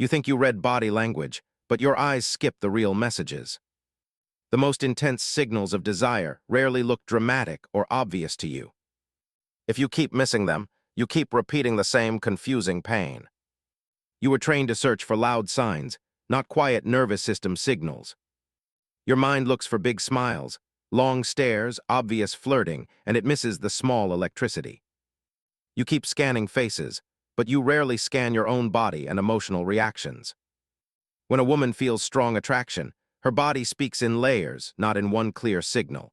You think you read body language, but your eyes skip the real messages. The most intense signals of desire rarely look dramatic or obvious to you. If you keep missing them, you keep repeating the same confusing pain. You were trained to search for loud signs, not quiet nervous system signals. Your mind looks for big smiles, long stares, obvious flirting, and it misses the small electricity. You keep scanning faces, but you rarely scan your own body and emotional reactions. When a woman feels strong attraction, her body speaks in layers, not in one clear signal.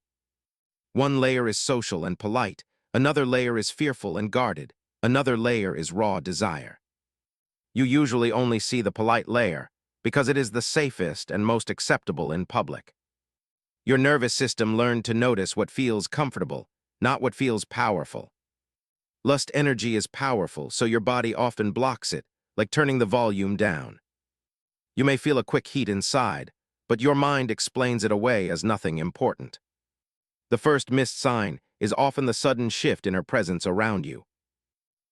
One layer is social and polite, another layer is fearful and guarded, another layer is raw desire. You usually only see the polite layer because it is the safest and most acceptable in public. Your nervous system learned to notice what feels comfortable, not what feels powerful. Lust energy is powerful, so your body often blocks it, like turning the volume down. You may feel a quick heat inside, but your mind explains it away as nothing important. The first missed sign is often the sudden shift in her presence around you.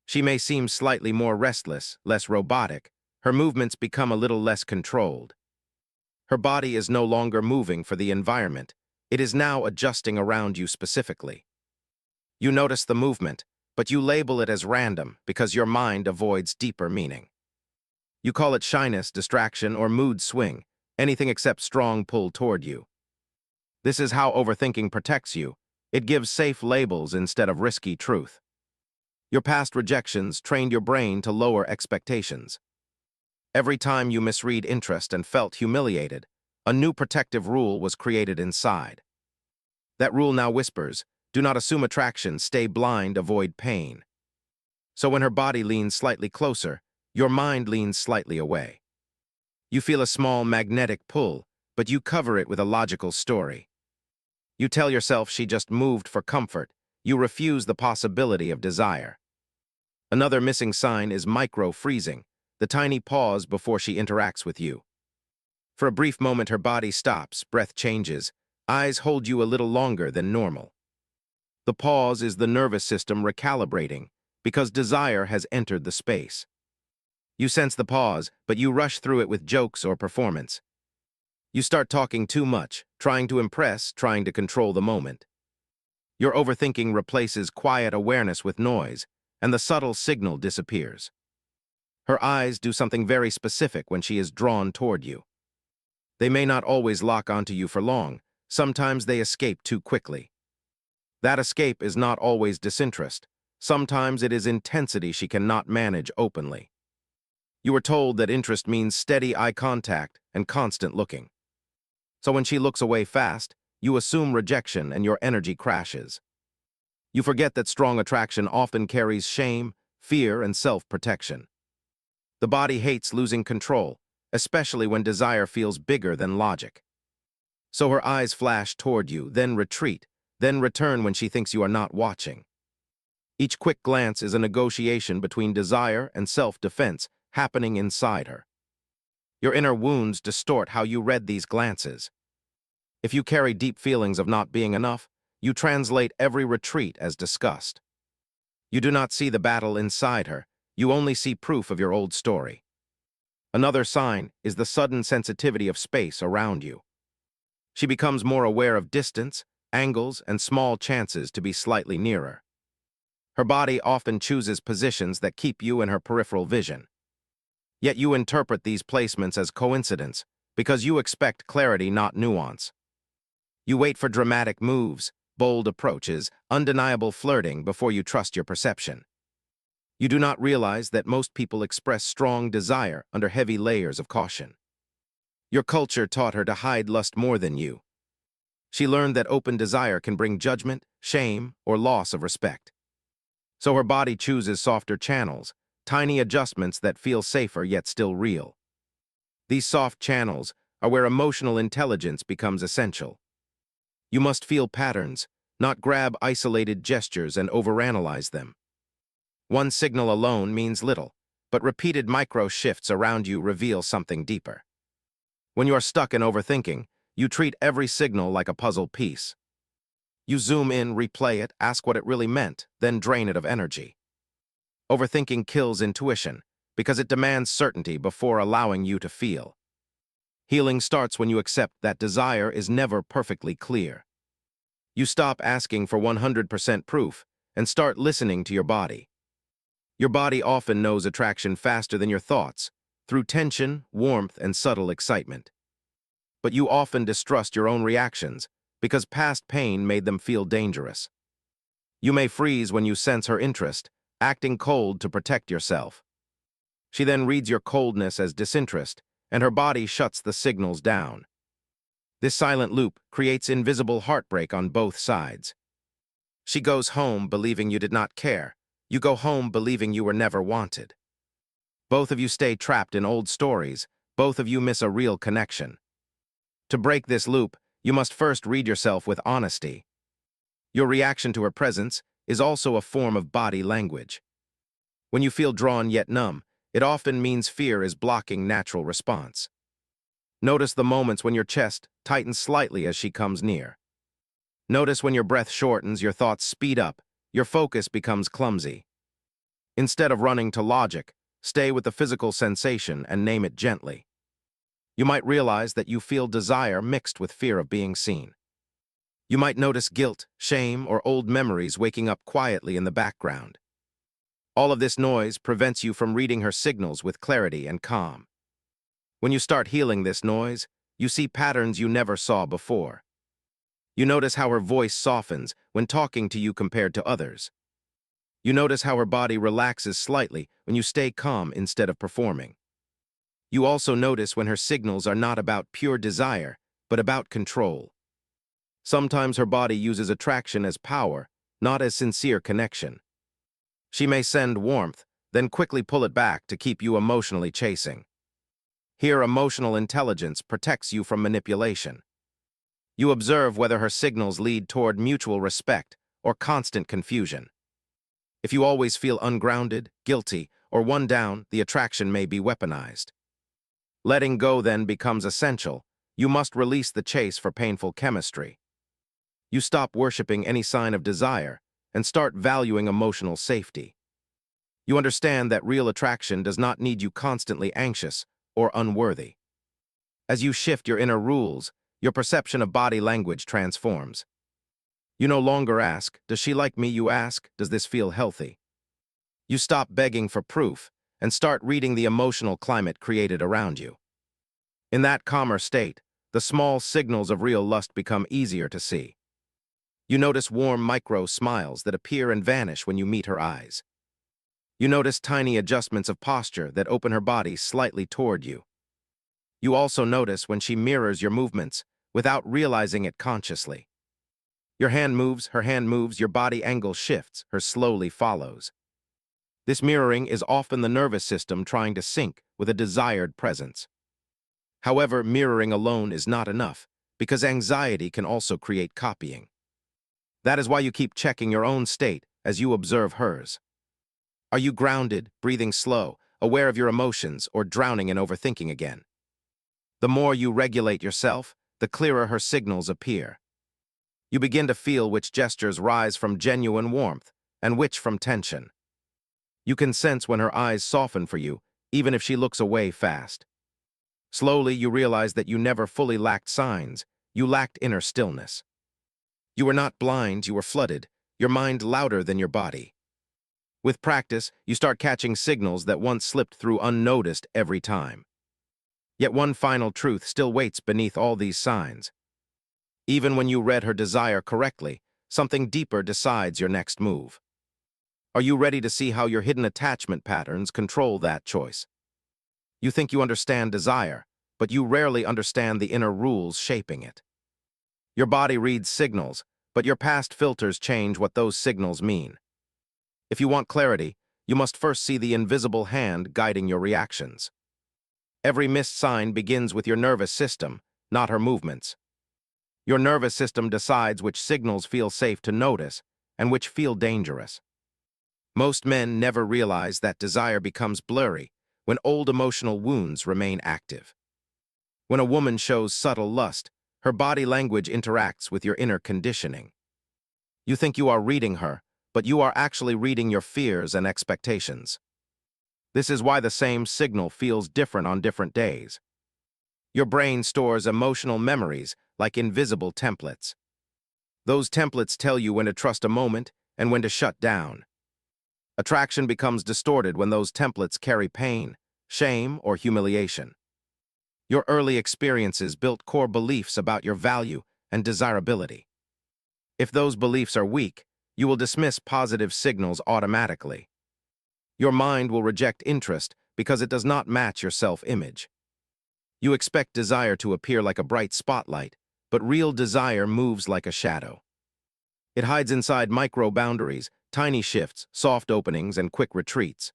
She may seem slightly more restless, less robotic. Her movements become a little less controlled. Her body is no longer moving for the environment. It is now adjusting around you specifically. You notice the movement, but you label it as random because your mind avoids deeper meaning. You call it shyness, distraction, or mood swing, anything except strong pull toward you. This is how overthinking protects you. It gives safe labels instead of risky truth. Your past rejections trained your brain to lower expectations. Every time you misread interest and felt humiliated, a new protective rule was created inside. That rule now whispers, do not assume attraction, stay blind, avoid pain. So when her body leans slightly closer, your mind leans slightly away. You feel a small magnetic pull, but you cover it with a logical story. You tell yourself she just moved for comfort. You refuse the possibility of desire. Another missing sign is micro-freezing, the tiny pause before she interacts with you. For a brief moment her body stops, breath changes, eyes hold you a little longer than normal. The pause is the nervous system recalibrating, because desire has entered the space. You sense the pause, but you rush through it with jokes or performance. You start talking too much, trying to impress, trying to control the moment. Your overthinking replaces quiet awareness with noise, and the subtle signal disappears. Her eyes do something very specific when she is drawn toward you. They may not always lock onto you for long. Sometimes they escape too quickly. That escape is not always disinterest. Sometimes it is intensity she cannot manage openly. You are told that interest means steady eye contact and constant looking. So when she looks away fast, you assume rejection and your energy crashes. You forget that strong attraction often carries shame, fear, and self-protection. The body hates losing control, especially when desire feels bigger than logic. So her eyes flash toward you, then retreat, then return when she thinks you are not watching. Each quick glance is a negotiation between desire and self-defense happening inside her. Your inner wounds distort how you read these glances. If you carry deep feelings of not being enough, you translate every retreat as disgust. You do not see the battle inside her, you only see proof of your old story. Another sign is the sudden sensitivity of space around you. She becomes more aware of distance, angles, and small chances to be slightly nearer. Her body often chooses positions that keep you in her peripheral vision. Yet you interpret these placements as coincidence because you expect clarity, not nuance. You wait for dramatic moves, bold approaches, undeniable flirting before you trust your perception. You do not realize that most people express strong desire under heavy layers of caution. Your culture taught her to hide lust more than you. She learned that open desire can bring judgment, shame, or loss of respect. So her body chooses softer channels, tiny adjustments that feel safer yet still real. These soft channels are where emotional intelligence becomes essential. You must feel patterns, not grab isolated gestures and overanalyze them. One signal alone means little, but repeated micro-shifts around you reveal something deeper. When you are stuck in overthinking, you treat every signal like a puzzle piece. You zoom in, replay it, ask what it really meant, then drain it of energy. Overthinking kills intuition, because it demands certainty before allowing you to feel. Healing starts when you accept that desire is never perfectly clear. You stop asking for 100% proof and start listening to your body. Your body often knows attraction faster than your thoughts, through tension, warmth, and subtle excitement. But you often distrust your own reactions because past pain made them feel dangerous. You may freeze when you sense her interest, acting cold to protect yourself. She then reads your coldness as disinterest, and her body shuts the signals down. This silent loop creates invisible heartbreak on both sides. She goes home believing you did not care. You go home believing you were never wanted. Both of you stay trapped in old stories. Both of you miss a real connection. To break this loop, you must first read yourself with honesty. Your reaction to her presence is also a form of body language. When you feel drawn yet numb, it often means fear is blocking natural response. Notice the moments when your chest tightens slightly as she comes near. Notice when your breath shortens, your thoughts speed up, your focus becomes clumsy. Instead of running to logic, stay with the physical sensation and name it gently. You might realize that you feel desire mixed with fear of being seen. You might notice guilt, shame, or old memories waking up quietly in the background. All of this noise prevents you from reading her signals with clarity and calm. When you start healing this noise, you see patterns you never saw before. You notice how her voice softens when talking to you compared to others. You notice how her body relaxes slightly when you stay calm instead of performing. You also notice when her signals are not about pure desire, but about control. Sometimes her body uses attraction as power, not as sincere connection. She may send warmth, then quickly pull it back to keep you emotionally chasing. Here, emotional intelligence protects you from manipulation. You observe whether her signals lead toward mutual respect or constant confusion. If you always feel ungrounded, guilty, or one down, the attraction may be weaponized. Letting go then becomes essential. You must release the chase for painful chemistry. You stop worshiping any sign of desire and start valuing emotional safety. You understand that real attraction does not need you constantly anxious or unworthy. As you shift your inner rules, your perception of body language transforms. You no longer ask, "Does she like me?" You ask, "Does this feel healthy?" You stop begging for proof and start reading the emotional climate created around you. In that calmer state, the small signals of real lust become easier to see. You notice warm micro-smiles that appear and vanish when you meet her eyes. You notice tiny adjustments of posture that open her body slightly toward you. You also notice when she mirrors your movements without realizing it consciously. Your hand moves, her hand moves, your body angle shifts, her slowly follows. This mirroring is often the nervous system trying to sync with a desired presence. However, mirroring alone is not enough, because anxiety can also create copying. That is why you keep checking your own state as you observe hers. Are you grounded, breathing slow, aware of your emotions, or drowning in overthinking again? The more you regulate yourself, the clearer her signals appear. You begin to feel which gestures rise from genuine warmth and which from tension. You can sense when her eyes soften for you, even if she looks away fast. Slowly, you realize that you never fully lacked signs. You lacked inner stillness. You were not blind, you were flooded, your mind louder than your body. With practice, you start catching signals that once slipped through unnoticed every time. Yet one final truth still waits beneath all these signs. Even when you read her desire correctly, something deeper decides your next move. Are you ready to see how your hidden attachment patterns control that choice? You think you understand desire, but you rarely understand the inner rules shaping it. Your body reads signals, but your past filters change what those signals mean. If you want clarity, you must first see the invisible hand guiding your reactions. Every missed sign begins with your nervous system, not her movements. Your nervous system decides which signals feel safe to notice and which feel dangerous. Most men never realize that desire becomes blurry when old emotional wounds remain active. When a woman shows subtle lust, her body language interacts with your inner conditioning. You think you are reading her, but you are actually reading your fears and expectations. This is why the same signal feels different on different days. Your brain stores emotional memories like invisible templates. Those templates tell you when to trust a moment and when to shut down. Attraction becomes distorted when those templates carry pain, shame, or humiliation. Your early experiences built core beliefs about your value and desirability. If those beliefs are weak, you will dismiss positive signals automatically. Your mind will reject interest because it does not match your self-image. You expect desire to appear like a bright spotlight, but real desire moves like a shadow. It hides inside micro-boundaries, tiny shifts, soft openings, and quick retreats.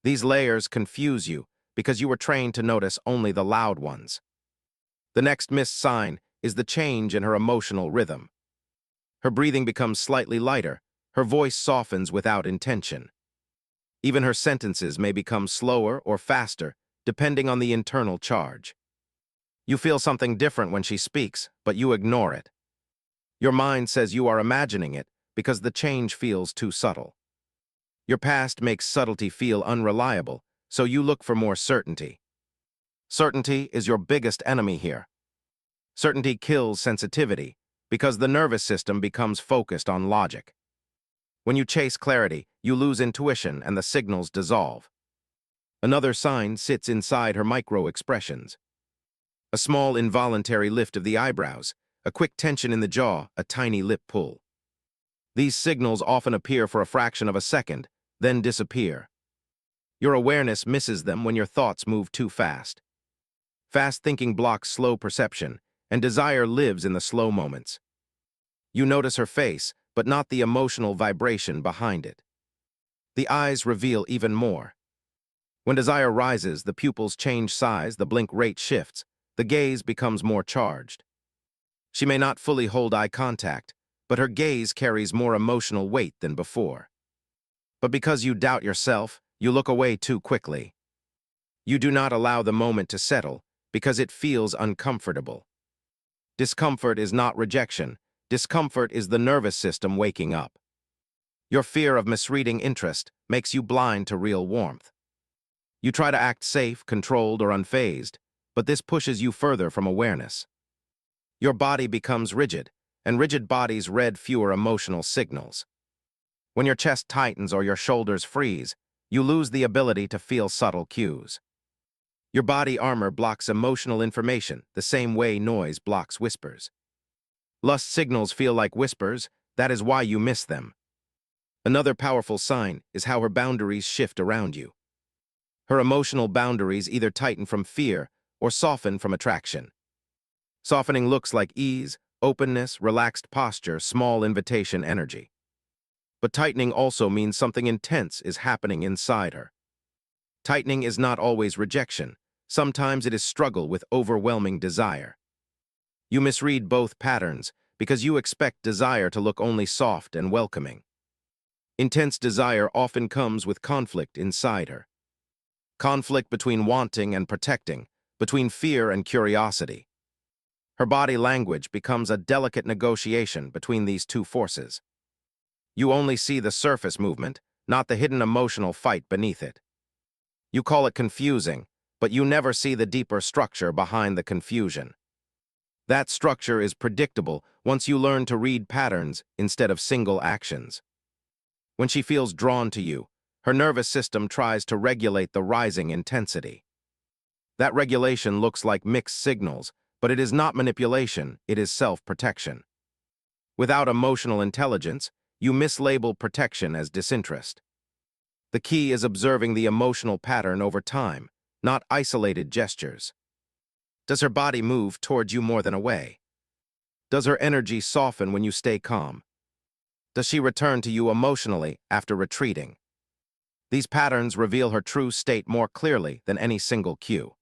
These layers confuse you because you were trained to notice only the loud ones. The next missed sign is the change in her emotional rhythm. Her breathing becomes slightly lighter, her voice softens without intention. Even her sentences may become slower or faster, depending on the internal charge. You feel something different when she speaks, but you ignore it. Your mind says you are imagining it because the change feels too subtle. Your past makes subtlety feel unreliable, so you look for more certainty. Certainty is your biggest enemy here. Certainty kills sensitivity because the nervous system becomes focused on logic. When you chase clarity, you lose intuition and the signals dissolve. Another sign sits inside her micro-expressions. A small involuntary lift of the eyebrows, a quick tension in the jaw, a tiny lip pull. These signals often appear for a fraction of a second, then disappear. Your awareness misses them when your thoughts move too fast. Fast thinking blocks slow perception, and desire lives in the slow moments. You notice her face, but not the emotional vibration behind it. The eyes reveal even more. When desire rises, the pupils change size, the blink rate shifts, the gaze becomes more charged. She may not fully hold eye contact, but her gaze carries more emotional weight than before. But because you doubt yourself, you look away too quickly. You do not allow the moment to settle because it feels uncomfortable. Discomfort is not rejection. Discomfort is the nervous system waking up. Your fear of misreading interest makes you blind to real warmth. You try to act safe, controlled, or unfazed, but this pushes you further from awareness. Your body becomes rigid, and rigid bodies read fewer emotional signals. When your chest tightens or your shoulders freeze, you lose the ability to feel subtle cues. Your body armor blocks emotional information the same way noise blocks whispers. Lust signals feel like whispers, that is why you miss them. Another powerful sign is how her boundaries shift around you. Her emotional boundaries either tighten from fear or soften from attraction. Softening looks like ease, openness, relaxed posture, small invitation energy. But tightening also means something intense is happening inside her. Tightening is not always rejection. Sometimes it is struggle with overwhelming desire. You misread both patterns because you expect desire to look only soft and welcoming. Intense desire often comes with conflict inside her. Conflict between wanting and protecting, between fear and curiosity. Her body language becomes a delicate negotiation between these two forces. You only see the surface movement, not the hidden emotional fight beneath it. You call it confusing, but you never see the deeper structure behind the confusion. That structure is predictable once you learn to read patterns instead of single actions. When she feels drawn to you, her nervous system tries to regulate the rising intensity. That regulation looks like mixed signals, but it is not manipulation, it is self-protection. Without emotional intelligence, you mislabel protection as disinterest. The key is observing the emotional pattern over time, not isolated gestures. Does her body move towards you more than away? Does her energy soften when you stay calm? Does she return to you emotionally after retreating? These patterns reveal her true state more clearly than any single cue.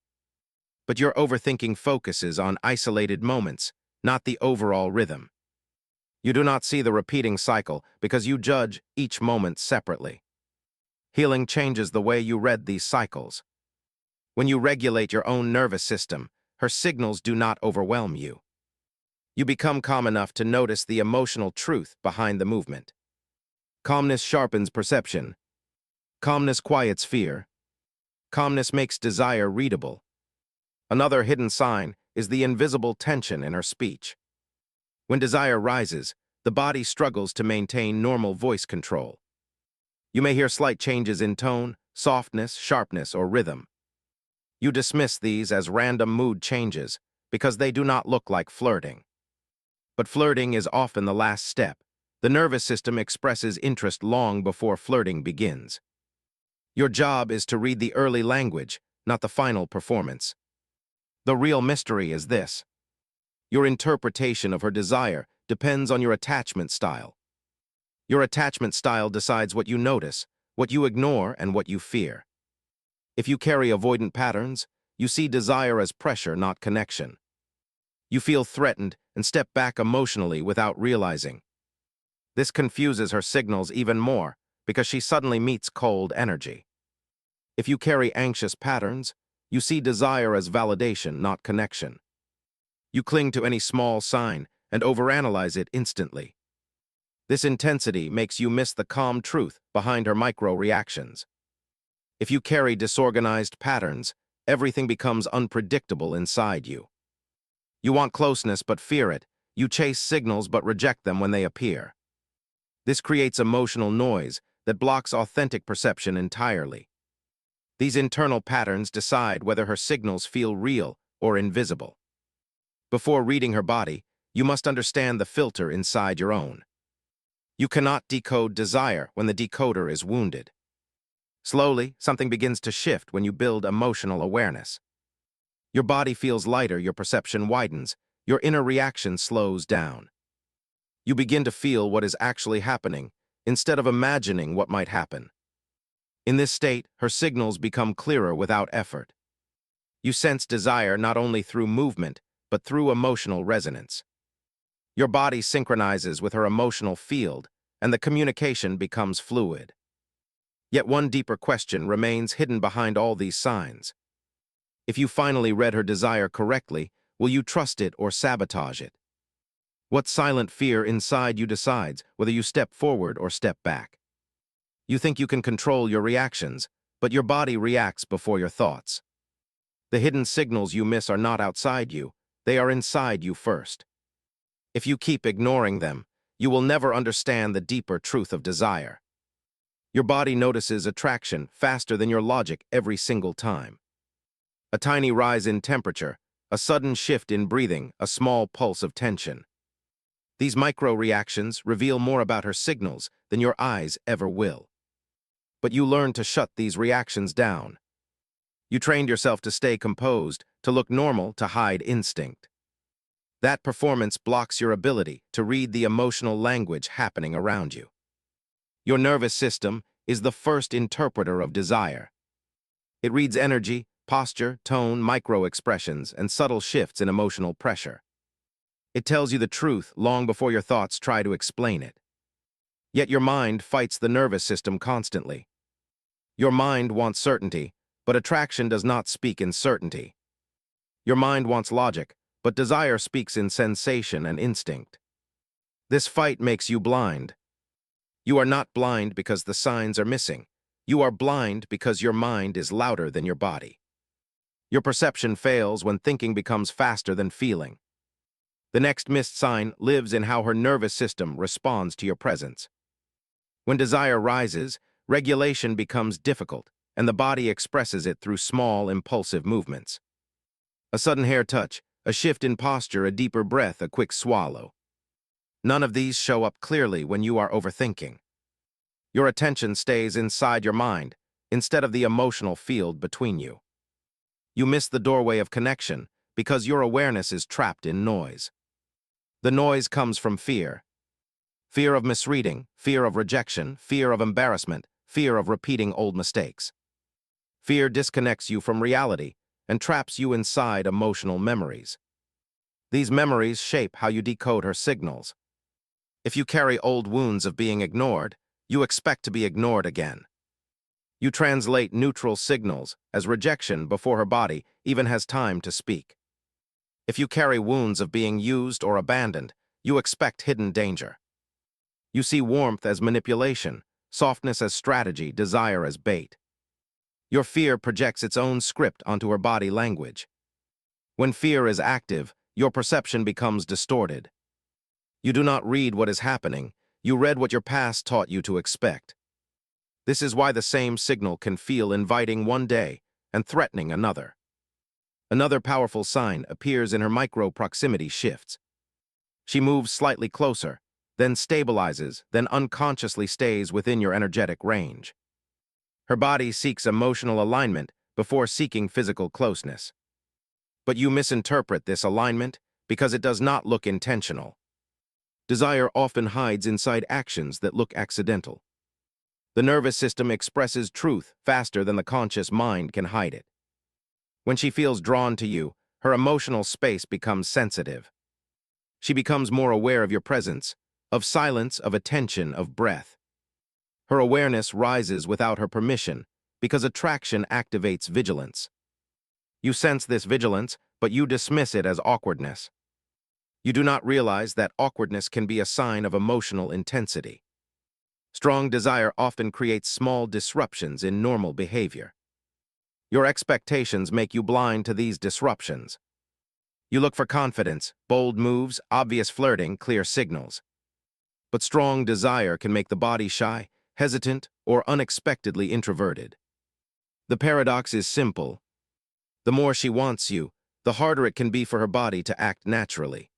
But your overthinking focuses on isolated moments, not the overall rhythm. You do not see the repeating cycle because you judge each moment separately. Healing changes the way you read these cycles. When you regulate your own nervous system, her signals do not overwhelm you. You become calm enough to notice the emotional truth behind the movement. Calmness sharpens perception. Calmness quiets fear. Calmness makes desire readable. Another hidden sign is the invisible tension in her speech. When desire rises, the body struggles to maintain normal voice control. You may hear slight changes in tone, softness, sharpness, or rhythm. You dismiss these as random mood changes because they do not look like flirting. But flirting is often the last step. The nervous system expresses interest long before flirting begins. Your job is to read the early language, not the final performance. The real mystery is this: your interpretation of her desire depends on your attachment style. Your attachment style decides what you notice, what you ignore, and what you fear. If you carry avoidant patterns, you see desire as pressure, not connection. You feel threatened and step back emotionally without realizing. This confuses her signals even more because she suddenly meets cold energy. If you carry anxious patterns, you see desire as validation, not connection. You cling to any small sign and overanalyze it instantly. This intensity makes you miss the calm truth behind her micro-reactions. If you carry disorganized patterns, everything becomes unpredictable inside you. You want closeness but fear it. You chase signals but reject them when they appear. This creates emotional noise that blocks authentic perception entirely. These internal patterns decide whether her signals feel real or invisible. Before reading her body, you must understand the filter inside your own. You cannot decode desire when the decoder is wounded. Slowly, something begins to shift when you build emotional awareness. Your body feels lighter, your perception widens, your inner reaction slows down. You begin to feel what is actually happening, instead of imagining what might happen. In this state, her signals become clearer without effort. You sense desire not only through movement, but through emotional resonance. Your body synchronizes with her emotional field, and the communication becomes fluid. Yet one deeper question remains hidden behind all these signs. If you finally read her desire correctly, will you trust it or sabotage it? What silent fear inside you decides whether you step forward or step back? You think you can control your reactions, but your body reacts before your thoughts. The hidden signals you miss are not outside you, they are inside you first. If you keep ignoring them, you will never understand the deeper truth of desire. Your body notices attraction faster than your logic every single time. A tiny rise in temperature, a sudden shift in breathing, a small pulse of tension. These micro-reactions reveal more about her signals than your eyes ever will. But you learn to shut these reactions down. You trained yourself to stay composed, to look normal, to hide instinct. That performance blocks your ability to read the emotional language happening around you. Your nervous system is the first interpreter of desire. It reads energy, posture, tone, micro-expressions, and subtle shifts in emotional pressure. It tells you the truth long before your thoughts try to explain it. Yet your mind fights the nervous system constantly. Your mind wants certainty, but attraction does not speak in certainty. Your mind wants logic, but desire speaks in sensation and instinct. This fight makes you blind. You are not blind because the signs are missing. You are blind because your mind is louder than your body. Your perception fails when thinking becomes faster than feeling. The next missed sign lives in how her nervous system responds to your presence. When desire rises, regulation becomes difficult, and the body expresses it through small, impulsive movements. A sudden hair touch, a shift in posture, a deeper breath, a quick swallow. None of these show up clearly when you are overthinking. Your attention stays inside your mind, instead of the emotional field between you. You miss the doorway of connection because your awareness is trapped in noise. The noise comes from fear. Fear of misreading, fear of rejection, fear of embarrassment, fear of repeating old mistakes. Fear disconnects you from reality and traps you inside emotional memories. These memories shape how you decode her signals. If you carry old wounds of being ignored, you expect to be ignored again. You translate neutral signals as rejection before her body even has time to speak. If you carry wounds of being used or abandoned, you expect hidden danger. You see warmth as manipulation, softness as strategy, desire as bait. Your fear projects its own script onto her body language. When fear is active, your perception becomes distorted. You do not read what is happening, you read what your past taught you to expect. This is why the same signal can feel inviting one day and threatening another. Another powerful sign appears in her micro-proximity shifts. She moves slightly closer, then stabilizes, then unconsciously stays within your energetic range. Her body seeks emotional alignment before seeking physical closeness. But you misinterpret this alignment because it does not look intentional. Desire often hides inside actions that look accidental. The nervous system expresses truth faster than the conscious mind can hide it. When she feels drawn to you, her emotional space becomes sensitive. She becomes more aware of your presence, of silence, of attention, of breath. Her awareness rises without her permission because attraction activates vigilance. You sense this vigilance, but you dismiss it as awkwardness. You do not realize that awkwardness can be a sign of emotional intensity. Strong desire often creates small disruptions in normal behavior. Your expectations make you blind to these disruptions. You look for confidence, bold moves, obvious flirting, clear signals. But strong desire can make the body shy, hesitant, or unexpectedly introverted. The paradox is simple. The more she wants you, the harder it can be for her body to act naturally.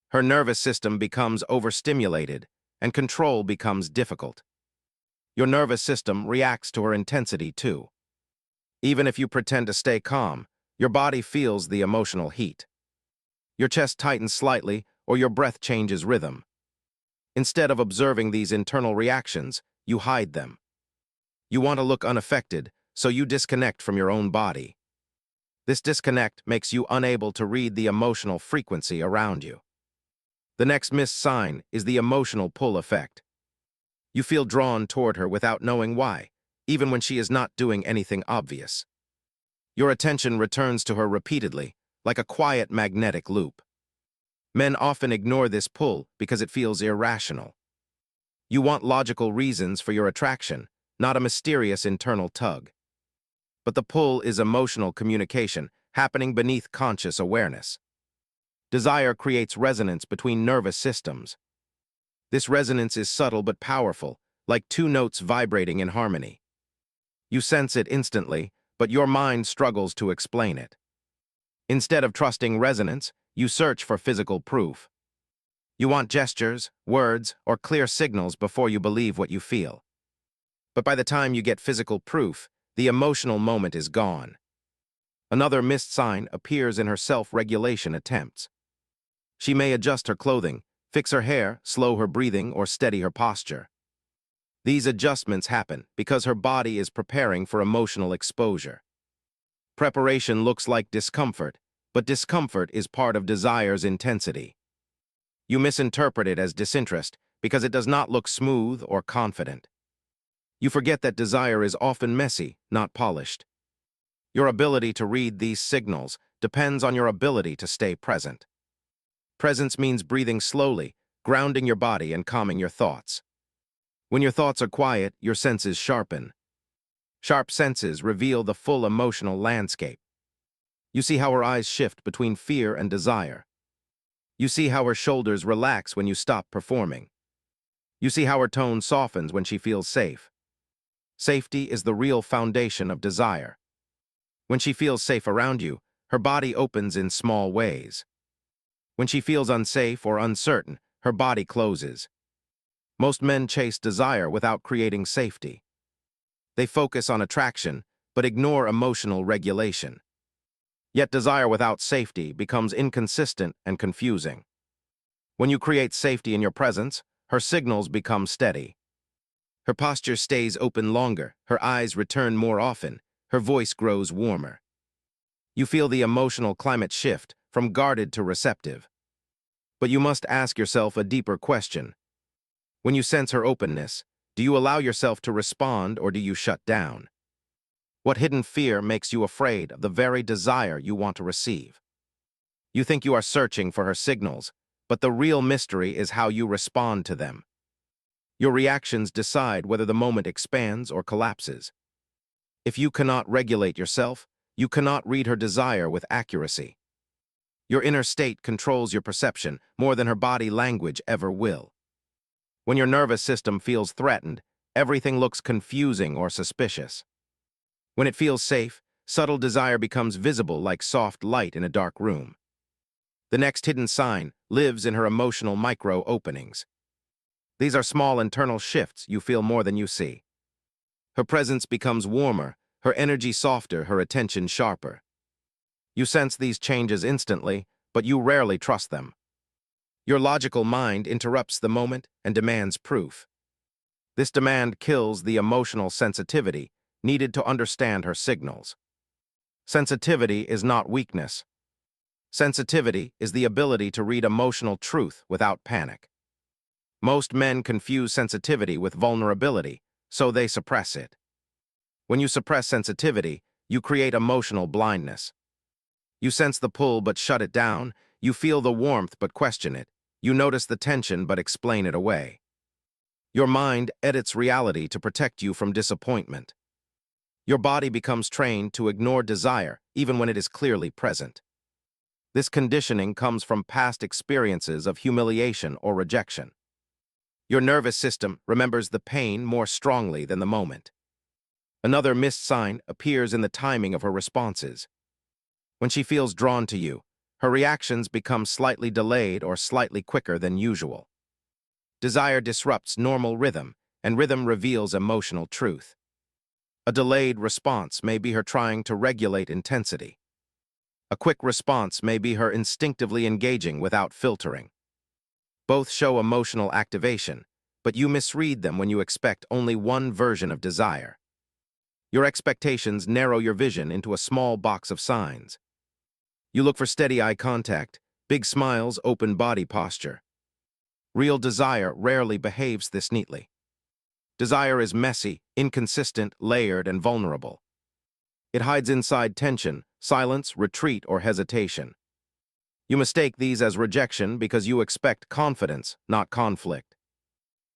Her nervous system becomes overstimulated, and control becomes difficult. Your nervous system reacts to her intensity too. Even if you pretend to stay calm, your body feels the emotional heat. Your chest tightens slightly, or your breath changes rhythm. Instead of observing these internal reactions, you hide them. You want to look unaffected, so you disconnect from your own body. This disconnect makes you unable to read the emotional frequency around you. The next missed sign is the emotional pull effect. You feel drawn toward her without knowing why, even when she is not doing anything obvious. Your attention returns to her repeatedly, like a quiet magnetic loop. Men often ignore this pull because it feels irrational. You want logical reasons for your attraction, not a mysterious internal tug. But the pull is emotional communication happening beneath conscious awareness. Desire creates resonance between nervous systems. This resonance is subtle but powerful, like two notes vibrating in harmony. You sense it instantly, but your mind struggles to explain it. Instead of trusting resonance, you search for physical proof. You want gestures, words, or clear signals before you believe what you feel. But by the time you get physical proof, the emotional moment is gone. Another missed sign appears in her self-regulation attempts. She may adjust her clothing, fix her hair, slow her breathing, or steady her posture. These adjustments happen because her body is preparing for emotional exposure. Preparation looks like discomfort, but discomfort is part of desire's intensity. You misinterpret it as disinterest because it does not look smooth or confident. You forget that desire is often messy, not polished. Your ability to read these signals depends on your ability to stay present. Presence means breathing slowly, grounding your body and calming your thoughts. When your thoughts are quiet, your senses sharpen. Sharp senses reveal the full emotional landscape. You see how her eyes shift between fear and desire. You see how her shoulders relax when you stop performing. You see how her tone softens when she feels safe. Safety is the real foundation of desire. When she feels safe around you, her body opens in small ways. When she feels unsafe or uncertain, her body closes. Most men chase desire without creating safety. They focus on attraction, but ignore emotional regulation. Yet desire without safety becomes inconsistent and confusing. When you create safety in your presence, her signals become steady. Her posture stays open longer, her eyes return more often, her voice grows warmer. You feel the emotional climate shift from guarded to receptive. But you must ask yourself a deeper question. When you sense her openness, do you allow yourself to respond or do you shut down? What hidden fear makes you afraid of the very desire you want to receive? You think you are searching for her signals, but the real mystery is how you respond to them. Your reactions decide whether the moment expands or collapses. If you cannot regulate yourself, you cannot read her desire with accuracy. Your inner state controls your perception more than her body language ever will. When your nervous system feels threatened, everything looks confusing or suspicious. When it feels safe, subtle desire becomes visible like soft light in a dark room. The next hidden sign lives in her emotional micro-openings. These are small internal shifts you feel more than you see. Her presence becomes warmer, her energy softer, her attention sharper. You sense these changes instantly, but you rarely trust them. Your logical mind interrupts the moment and demands proof. This demand kills the emotional sensitivity needed to understand her signals. Sensitivity is not weakness. Sensitivity is the ability to read emotional truth without panic. Most men confuse sensitivity with vulnerability, so they suppress it. When you suppress sensitivity, you create emotional blindness. You sense the pull but shut it down, you feel the warmth but question it, you notice the tension but explain it away. Your mind edits reality to protect you from disappointment. Your body becomes trained to ignore desire even when it is clearly present. This conditioning comes from past experiences of humiliation or rejection. Your nervous system remembers the pain more strongly than the moment. Another missed sign appears in the timing of her responses. When she feels drawn to you, her reactions become slightly delayed or slightly quicker than usual. Desire disrupts normal rhythm, and rhythm reveals emotional truth. A delayed response may be her trying to regulate intensity. A quick response may be her instinctively engaging without filtering. Both show emotional activation, but you misread them when you expect only one version of desire. Your expectations narrow your vision into a small box of signs. You look for steady eye contact, big smiles, open body posture. Real desire rarely behaves this neatly. Desire is messy, inconsistent, layered, and vulnerable. It hides inside tension, silence, retreat, or hesitation. You mistake these as rejection because you expect confidence, not conflict.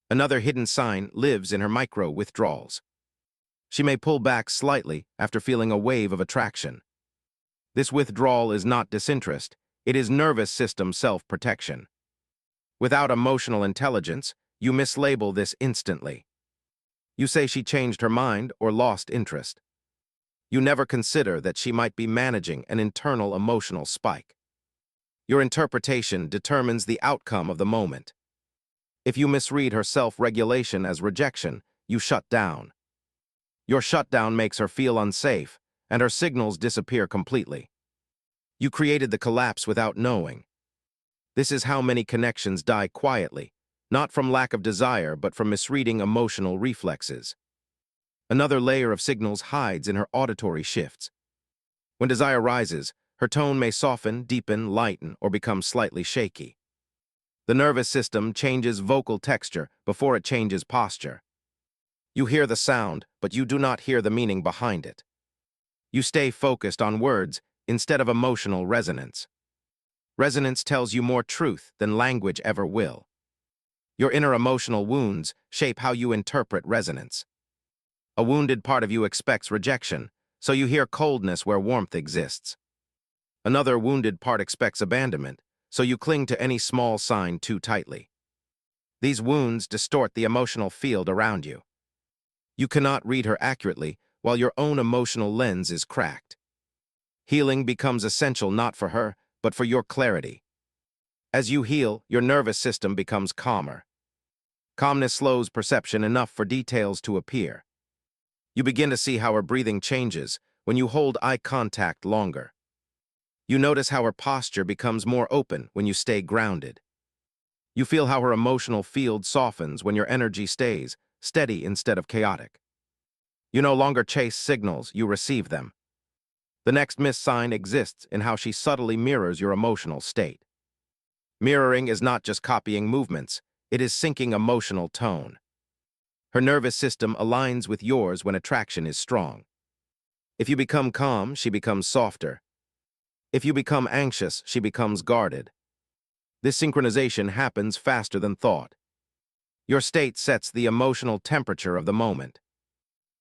Another hidden sign lives in her micro-withdrawals. She may pull back slightly after feeling a wave of attraction. This withdrawal is not disinterest, it is nervous system self-protection. Without emotional intelligence, you mislabel this instantly. You say she changed her mind or lost interest. You never consider that she might be managing an internal emotional spike. Your interpretation determines the outcome of the moment. If you misread her self-regulation as rejection, you shut down. Your shutdown makes her feel unsafe, and her signals disappear completely. You created the collapse without knowing. This is how many connections die quietly, not from lack of desire but from misreading emotional reflexes. Another layer of signals hides in her auditory shifts. When desire rises, her tone may soften, deepen, lighten, or become slightly shaky. The nervous system changes vocal texture before it changes posture. You hear the sound, but you do not hear the meaning behind it. You stay focused on words instead of emotional resonance. Resonance tells you more truth than language ever will. Your inner emotional wounds shape how you interpret resonance. A wounded part of you expects rejection, so you hear coldness where warmth exists. Another wounded part expects abandonment, so you cling to any small sign too tightly. These wounds distort the emotional field around you. You cannot read her accurately while your own emotional lens is cracked. Healing becomes essential not for her, but for your clarity. As you heal, your nervous system becomes calmer. Calmness slows perception enough for details to appear. You begin to see how her breathing changes when you hold eye contact longer. You notice how her posture becomes more open when you stay grounded. You feel how her emotional field softens when your energy stays steady instead of chaotic. You no longer chase signals, you receive them. The next missed sign exists in how she subtly mirrors your emotional state. Mirroring is not just copying movements, it is syncing emotional tone. Her nervous system aligns with yours when attraction is strong. If you become calm, she becomes softer. If you become anxious, she becomes guarded. This synchronization happens faster than thought. Your state sets the emotional temperature of the moment.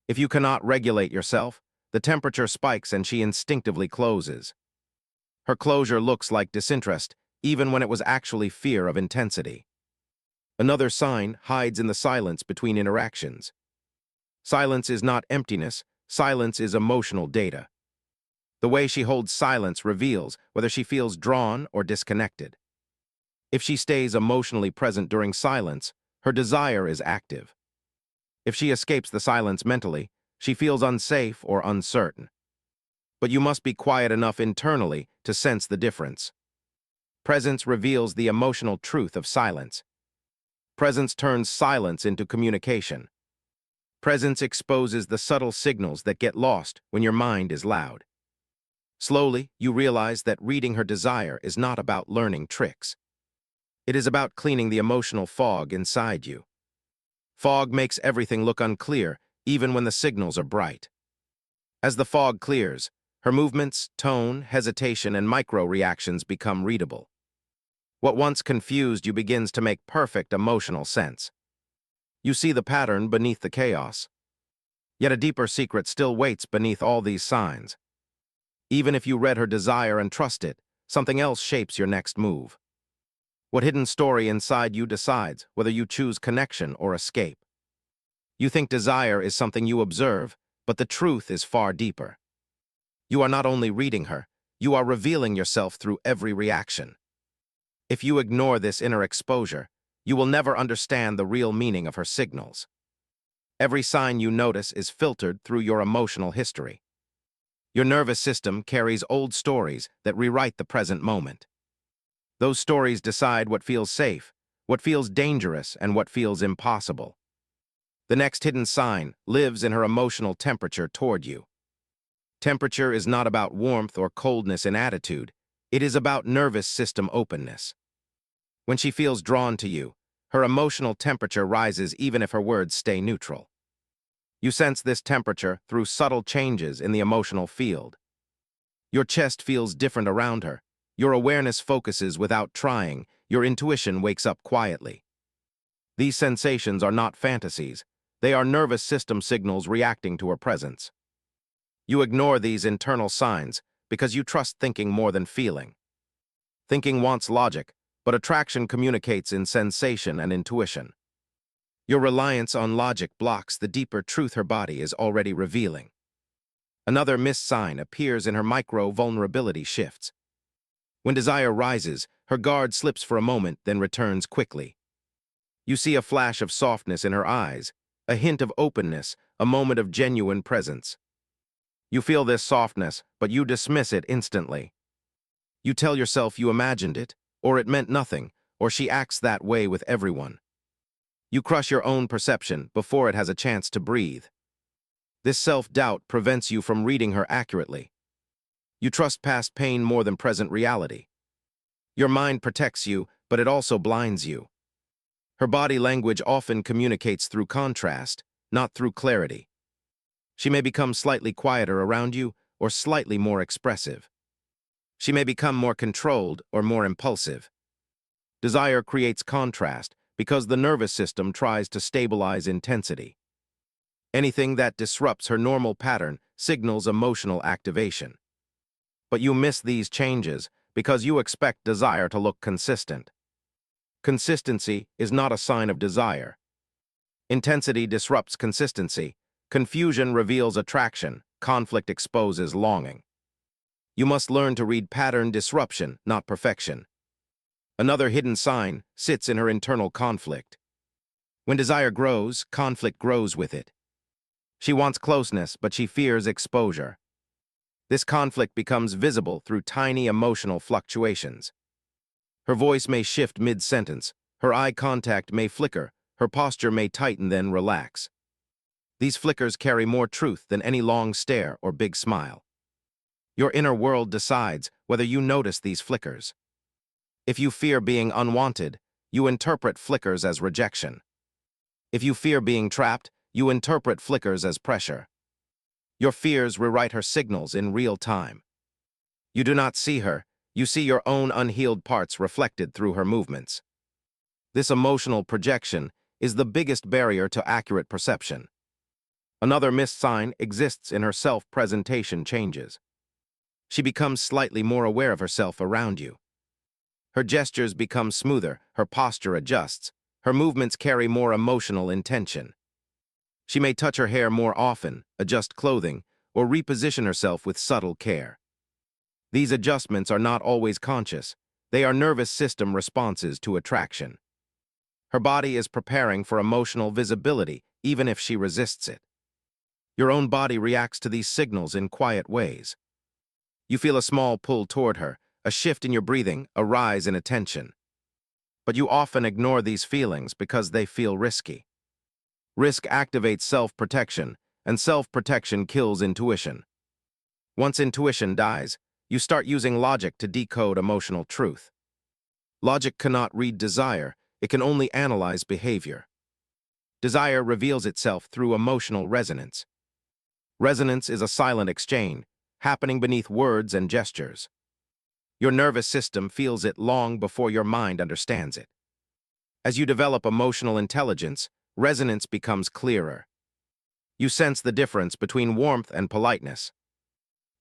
If you cannot regulate yourself, the temperature spikes and she instinctively closes. Her closure looks like disinterest, even when it was actually fear of intensity. Another sign hides in the silence between interactions. Silence is not emptiness, silence is emotional data. The way she holds silence reveals whether she feels drawn or disconnected. If she stays emotionally present during silence, her desire is active. If she escapes the silence mentally, she feels unsafe or uncertain. But you must be quiet enough internally to sense the difference. Presence reveals the emotional truth of silence. Presence turns silence into communication. Presence exposes the subtle signals that get lost when your mind is loud. Slowly, you realize that reading her desire is not about learning tricks. It is about cleaning the emotional fog inside you. Fog makes everything look unclear, even when the signals are bright. As the fog clears, her movements, tone, hesitation, and micro-reactions become readable. What once confused you begins to make perfect emotional sense. You see the pattern beneath the chaos. Yet a deeper secret still waits beneath all these signs. Even if you read her desire and trust it, something else shapes your next move. What hidden story inside you decides whether you choose connection or escape? You think desire is something you observe, but the truth is far deeper. You are not only reading her, you are revealing yourself through every reaction. If you ignore this inner exposure, you will never understand the real meaning of her signals. Every sign you notice is filtered through your emotional history. Your nervous system carries old stories that rewrite the present moment. Those stories decide what feels safe, what feels dangerous, and what feels impossible. The next hidden sign lives in her emotional temperature toward you. Temperature is not about warmth or coldness in attitude, it is about nervous system openness. When she feels drawn to you, her emotional temperature rises even if her words stay neutral. You sense this temperature through subtle changes in the emotional field. Your chest feels different around her, your awareness focuses without trying, your intuition wakes up quietly. These sensations are not fantasies, they are nervous system signals reacting to her presence. You ignore these internal signs because you trust thinking more than feeling. Thinking wants logic, but attraction communicates in sensation and intuition. Your reliance on logic blocks the deeper truth her body is already revealing. Another missed sign appears in her micro-vulnerability shifts. When desire rises, her guard slips for a moment, then returns quickly. You see a flash of softness in her eyes, a hint of openness, a moment of genuine presence. You feel this softness, but you dismiss it instantly. You tell yourself you imagined it, or it meant nothing, or she acts that way with everyone. You crush your own perception before it has a chance to breathe. This self-doubt prevents you from reading her accurately. You trust past pain more than present reality. Your mind protects you, but it also blinds you. Her body language often communicates through contrast, not through clarity. She may become slightly quieter around you or slightly more expressive. She may become more controlled or more impulsive. Desire creates contrast because the nervous system tries to stabilize intensity. Anything that disrupts her normal pattern signals emotional activation. But you miss these changes because you expect desire to look consistent. Consistency is not a sign of desire. Intensity disrupts consistency. Confusion reveals attraction. Conflict exposes longing. You must learn to read pattern disruption, not perfection. Another hidden sign sits in her internal conflict. When desire grows, conflict grows with it. She wants closeness, but she fears exposure. This conflict becomes visible through tiny emotional fluctuations. Her voice may shift mid-sentence, her eye contact may flicker, her posture may tighten then relax. These flickers carry more truth than any long stare or big smile. Your inner world decides whether you notice these flickers. If you fear being unwanted, you interpret flickers as rejection. If you fear being trapped, you interpret flickers as pressure. Your fears rewrite her signals in real time. You do not see her, you see your own unhealed parts reflected through her movements. This emotional projection is the biggest barrier to accurate perception. Another missed sign exists in her self-presentation changes. She becomes slightly more aware of herself around you. Her gestures become smoother, her posture adjusts, her movements carry more emotional intention. She may touch her hair more often, adjust clothing, or reposition herself with subtle care. These adjustments are not always conscious. They are nervous system responses to attraction. Her body is preparing for emotional visibility, even if she resists it. Your own body reacts to these signals in quiet ways. You feel a small pull toward her, a shift in your breathing, a rise in attention. But you often ignore these feelings because they feel risky. Risk activates self-protection, and self-protection kills intuition. Once intuition dies, you start using logic to decode emotional truth. Logic cannot read desire, it can only analyze behavior. Desire reveals itself through emotional resonance. Resonance is a silent exchange, happening beneath words and gestures. Your nervous system feels it long before your mind understands it. As you develop emotional intelligence, resonance becomes clearer. You sense the difference between warmth and politeness.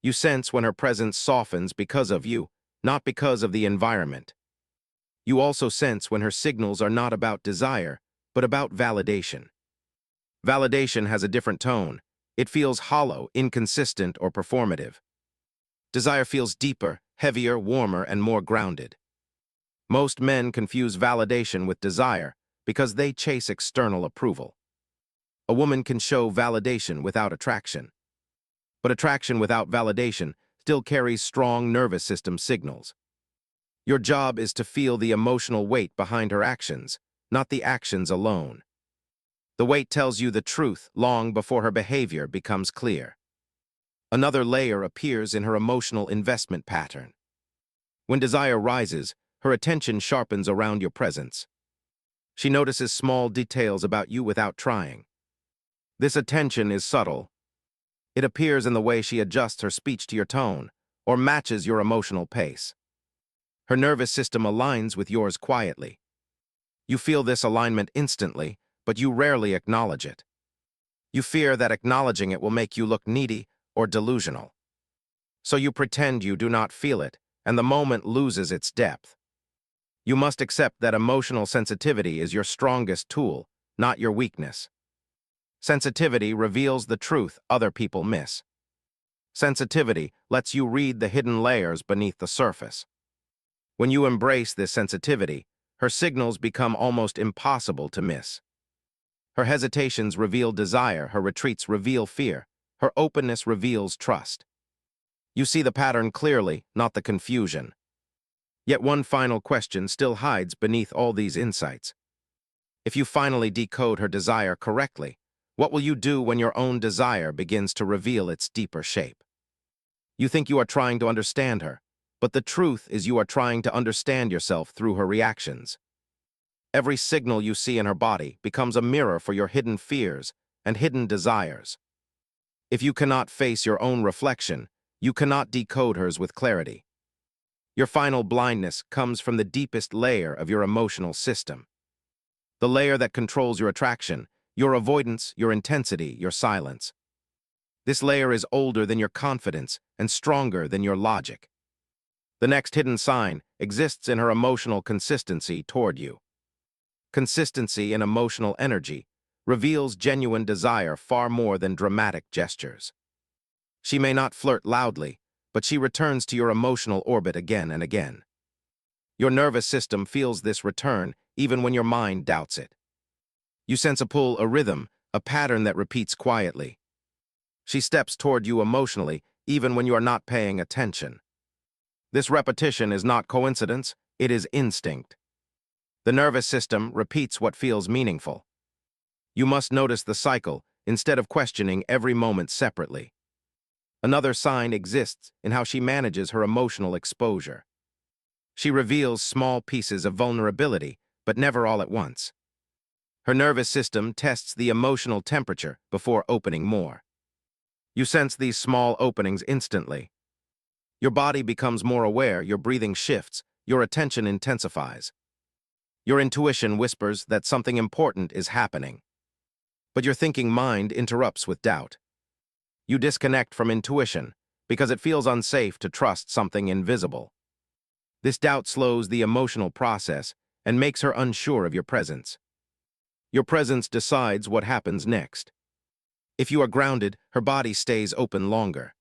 You sense when her presence softens because of you, not because of the environment. You also sense when her signals are not about desire, but about validation. Validation has a different tone. It feels hollow, inconsistent, or performative. Desire feels deeper, heavier, warmer, and more grounded. Most men confuse validation with desire because they chase external approval. A woman can show validation without attraction. But attraction without validation still carries strong nervous system signals. Your job is to feel the emotional weight behind her actions, not the actions alone. The weight tells you the truth long before her behavior becomes clear. Another layer appears in her emotional investment pattern. When desire rises, her attention sharpens around your presence. She notices small details about you without trying. This attention is subtle. It appears in the way she adjusts her speech to your tone, or matches your emotional pace. Her nervous system aligns with yours quietly. You feel this alignment instantly, but you rarely acknowledge it. You fear that acknowledging it will make you look needy or delusional. So you pretend you do not feel it, and the moment loses its depth. You must accept that emotional sensitivity is your strongest tool, not your weakness. Sensitivity reveals the truth other people miss. Sensitivity lets you read the hidden layers beneath the surface. When you embrace this sensitivity, her signals become almost impossible to miss. Her hesitations reveal desire, her retreats reveal fear, her openness reveals trust. You see the pattern clearly, not the confusion. Yet one final question still hides beneath all these insights. If you finally decode her desire correctly, what will you do when your own desire begins to reveal its deeper shape? You think you are trying to understand her, but the truth is you are trying to understand yourself through her reactions. Every signal you see in her body becomes a mirror for your hidden fears and hidden desires. If you cannot face your own reflection, you cannot decode hers with clarity. Your final blindness comes from the deepest layer of your emotional system. The layer that controls your attraction, your avoidance, your intensity, your silence. This layer is older than your confidence and stronger than your logic. The next hidden sign exists in her emotional consistency toward you. Consistency in emotional energy reveals genuine desire far more than dramatic gestures. She may not flirt loudly, but she returns to your emotional orbit again and again. Your nervous system feels this return even when your mind doubts it. You sense a pull, a rhythm, a pattern that repeats quietly. She steps toward you emotionally even when you are not paying attention. This repetition is not coincidence, it is instinct. The nervous system repeats what feels meaningful. You must notice the cycle instead of questioning every moment separately. Another sign exists in how she manages her emotional exposure. She reveals small pieces of vulnerability, but never all at once. Her nervous system tests the emotional temperature before opening more. You sense these small openings instantly. Your body becomes more aware, your breathing shifts, your attention intensifies. Your intuition whispers that something important is happening. but your thinking mind interrupts with doubt. You disconnect from intuition because it feels unsafe to trust something invisible. This doubt slows the emotional process and makes her unsure of your presence. Your presence decides what happens next. If you are grounded, her body stays open longer.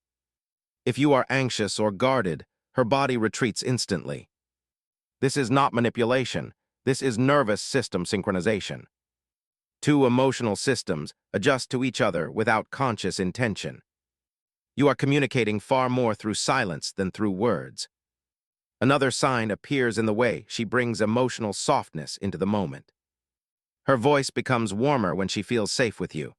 If you are anxious or guarded, her body retreats instantly. This is not manipulation. This is nervous system synchronization. Two emotional systems adjust to each other without conscious intention. You are communicating far more through silence than through words. Another sign appears in the way she brings emotional softness into the moment. Her voice becomes warmer when she feels safe with you.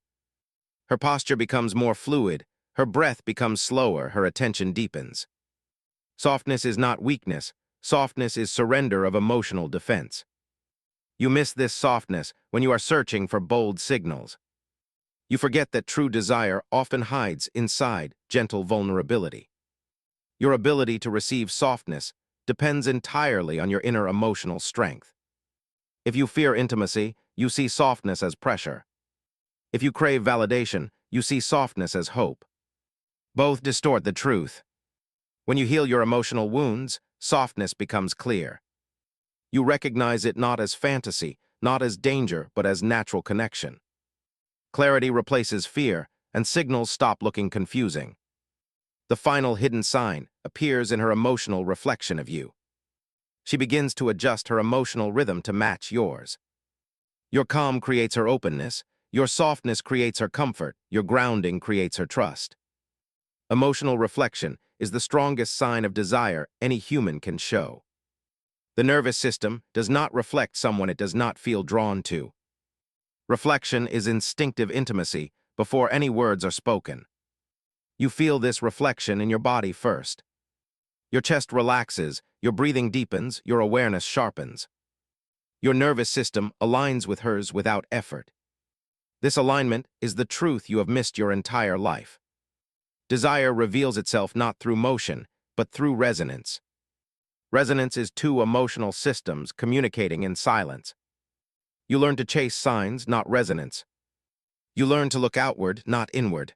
Her posture becomes more fluid, her breath becomes slower, her attention deepens. Softness is not weakness. Softness is surrender of emotional defense. You miss this softness when you are searching for bold signals. You forget that true desire often hides inside gentle vulnerability. Your ability to receive softness depends entirely on your inner emotional strength. If you fear intimacy, you see softness as pressure. If you crave validation, you see softness as hope. Both distort the truth. When you heal your emotional wounds, softness becomes clear. You recognize it not as fantasy, not as danger, but as natural connection. Clarity replaces fear, and signals stop looking confusing. The final hidden sign appears in her emotional reflection of you. She begins to adjust her emotional rhythm to match yours. Your calm creates her openness, your softness creates her comfort, your grounding creates her trust. Emotional reflection is the strongest sign of desire any human can show. The nervous system does not reflect someone it does not feel drawn to. Reflection is instinctive intimacy before any words are spoken. You feel this reflection in your body first. Your chest relaxes, your breathing deepens, your awareness sharpens. Your nervous system aligns with hers without effort. This alignment is the truth you have missed your entire life. Desire reveals itself not through motion, but through resonance. Resonance is two emotional systems communicating in silence. You learn to chase signs, not resonance. You learn to look outward, not inward.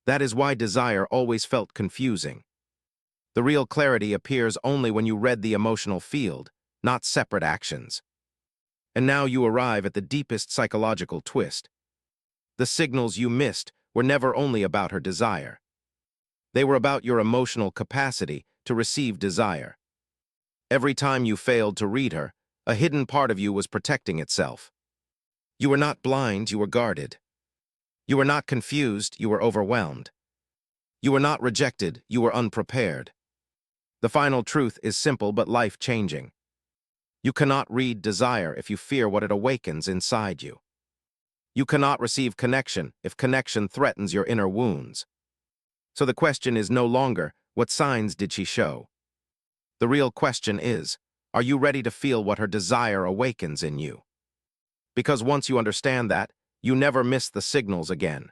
That is why desire always felt confusing. The real clarity appears only when you read the emotional field, not separate actions. And now you arrive at the deepest psychological twist. The signals you missed were never only about her desire. They were about your emotional capacity to receive desire. Every time you failed to read her, a hidden part of you was protecting itself. You were not blind, you were guarded. You were not confused, you were overwhelmed. You were not rejected, you were unprepared. The final truth is simple but life-changing. You cannot read desire if you fear what it awakens inside you. You cannot receive connection if connection threatens your inner wounds. So the question is no longer, what signs did she show? The real question is, are you ready to feel what her desire awakens in you? Because once you understand that, you never miss the signals again.